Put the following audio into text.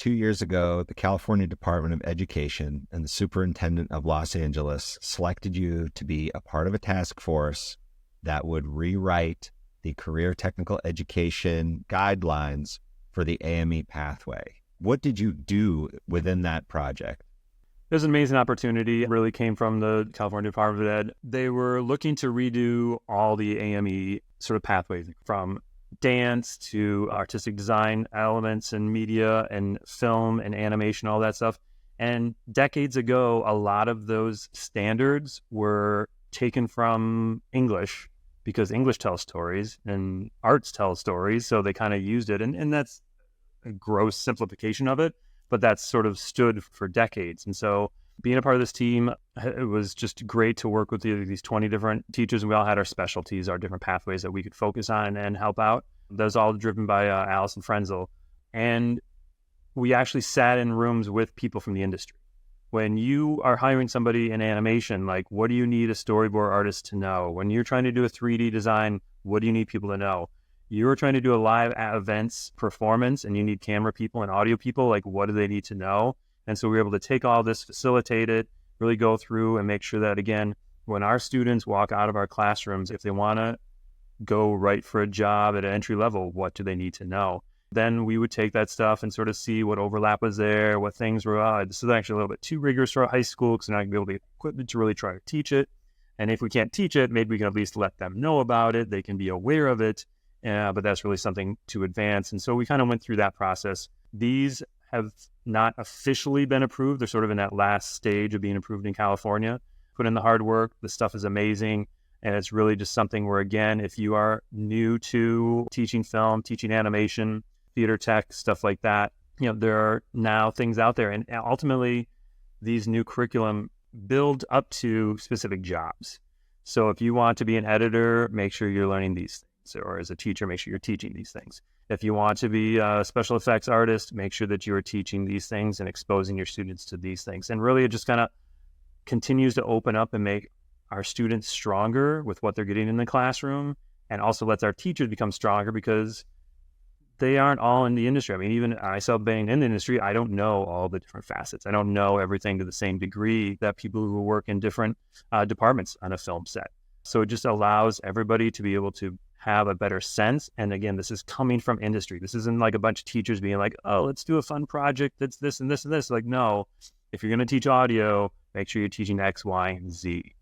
2 years ago, the California Department of Education and the Superintendent of Los Angeles selected you to be a part of a task force that would rewrite the career technical education guidelines for the AME pathway. What did you do within that project? It was an amazing opportunity. It really came from the California Department of Ed. They were looking to redo all the AME sort of pathways, from dance to artistic design elements and media and film and animation, all that stuff. And decades ago, a lot of those standards were taken from English because English tells stories and arts tell stories. So they kind of used it. And that's a gross simplification of it, but that's sort of stood for decades. And so being a part of this team, it was just great to work with these 20 different teachers. And we all had our specialties, our different pathways that we could focus on and help out. That was all driven by Allison Frenzel. And we actually sat in rooms with people from the industry. When you are hiring somebody in animation, like, what do you need a storyboard artist to know? When you're trying to do a 3D design, what do you need people to know? You're trying to do a live events performance and you need camera people and audio people, like, what do they need to know? And so we were able to take all this, facilitate it, really go through and make sure that, again, when our students walk out of our classrooms, if they want to go right for a job at an entry level, what do they need to know? Then we would take that stuff and sort of see what overlap was there, what things were, this is actually a little bit too rigorous for a high school because they're not going to be able to get equipment to really try to teach it. And if we can't teach it, maybe we can at least let them know about it. They can be aware of it, but that's really something to advance. And so we kind of went through that process. These have not officially been approved. They're sort of in that last stage of being approved in California. Put in the hard work. The stuff is amazing. And it's really just something where, again, if you are new to teaching film, teaching animation, theater tech, stuff like that, there are now things out there. And ultimately, these new curriculum build up to specific jobs. So if you want to be an editor, make sure you're learning these things. Or as a teacher, make sure you're teaching these things. If you want to be a special effects artist, make sure that you are teaching these things and exposing your students to these things. And really, it just kind of continues to open up and make our students stronger with what they're getting in the classroom, and also lets our teachers become stronger because they aren't all in the industry. I mean, even myself being in the industry, I don't know all the different facets. I don't know everything to the same degree that people who work in different departments on a film set. So it just allows everybody to be able to have a better sense. And again, this is coming from industry. This isn't like a bunch of teachers being like, oh, let's do a fun project that's this and this and this. Like, no, if you're going to teach audio, make sure you're teaching X, Y, and Z.